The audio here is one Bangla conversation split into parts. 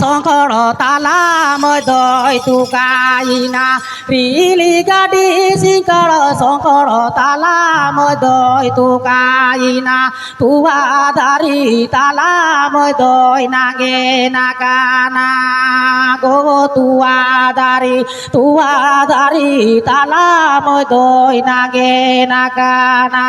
শঙ্কর তালা মদয় তুকাইনা রিলি গাডি শিকর শঙ্কর তালা মদয় তুকাইনা তুয়াদারি তালা মদয় নাগে নাকানা গো তুয়াদারি তালা মদয় নাগে নাকানা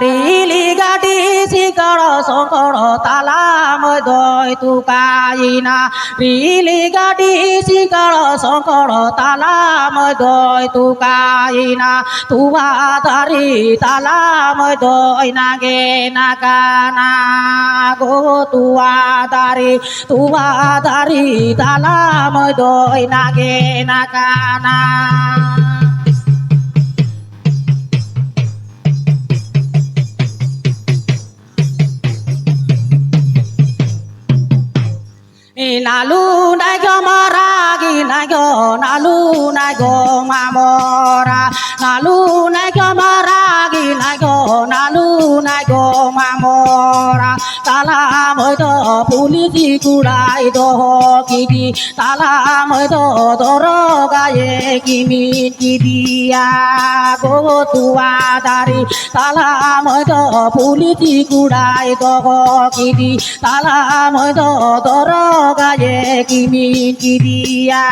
রিলি গাডি শিকর শঙ্কর তালা মদয় তুকাইনা রিলি গাডি শিকর শঙ্কর তালা মদয় তুকাইনা তুয়াদারি তালা মদয় নাগে নাকানা গো তুয়াদারি তালা মদয় নাগে নাকানা নালু নাই গো মরাগি নাই গো নালু নাই গো মামরা নালু নাই গো মরাগি নাই গো নালু নাই গো মামরা তালা মইদ পুলিশি কুড়াই দহ কিদি তালা মইদ দর গায়ে কিমিন কিদিয়া গো তুয়াদারি তালা মইদ পুলিশি কুড়াই দহ কিদি তালা মইদ দর গায়ে কিমিন কিদিয়া